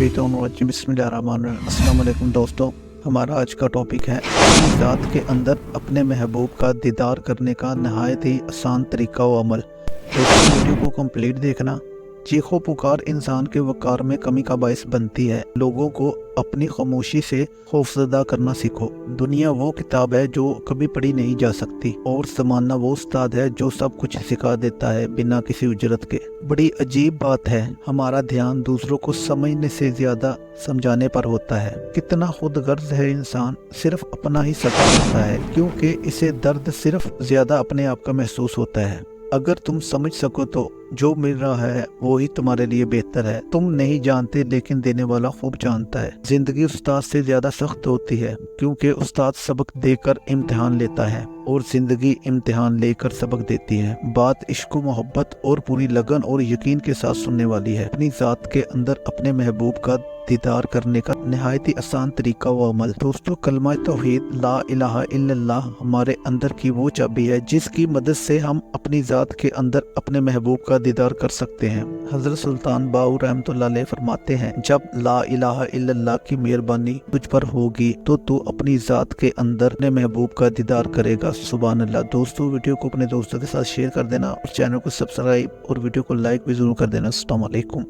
मिनशैतानिर्रजीम बिस्मिल्लाहिर्रहमानिर्रहीम। अस्सलाम वालेकुम दोस्तों, हमारा आज का टॉपिक है अपनी ज़ात के अंदर अपने महबूब का दीदार करने का नहायत ही आसान तरीका व अमल। दोस्तों वीडियो को कंप्लीट देखना। चीखो पुकार इंसान के वक़ार में कमी का बायस बनती है। लोगों को अपनी खामोशी से खौफजदा करना सीखो। दुनिया वो किताब है जो कभी पढ़ी नहीं जा सकती, और ज़माना वो उस्ताद है जो सब कुछ सिखा देता है बिना किसी उजरत के। बड़ी अजीब बात है, हमारा ध्यान दूसरों को समझने से ज़्यादा समझाने पर होता है। कितना खुदगर्ज है इंसान, सिर्फ अपना ही सता होता है, क्योंकि इसे दर्द सिर्फ ज़्यादा अपने आप का महसूस होता है। अगर तुम समझ सको तो जो मिल रहा है वो ही तुम्हारे लिए बेहतर है। तुम नहीं जानते, लेकिन देने वाला खूब जानता है। जिंदगी उस्ताद से ज्यादा सख्त होती है, क्योंकि उस्ताद सबक देकर इम्तिहान लेता है और जिंदगी इम्तिहान लेकर सबक देती है। बात इश्क, मोहब्बत और पूरी लगन और यकीन के साथ सुनने वाली है। अपनी ज़ात के अंदर अपने महबूब का दीदार करने का नहायत ही आसान तरीका व अमल। दोस्तों, कलमा तौहीद ला इलाहा इल्लल्लाह हमारे अंदर की वो चाबी है जिसकी मदद से हम अपनी ज़ात के अंदर अपने महबूब का दीदार कर सकते हैं। हजरत सुल्तान बाहू रहमतुल्लाह अलैह फरमाते हैं, जब ला इलाहा इल्लल्लाह की मेहरबानी तुझ पर होगी तो तू अपनी ज़ात के अंदर अपने महबूब का दीदार करेगा। सुभान अल्लाह। दोस्तों, वीडियो को अपने दोस्तों के साथ शेयर कर देना और चैनल को सब्सक्राइब और वीडियो को लाइक भी जरूर कर देना। अस्सलाम वालेकुम।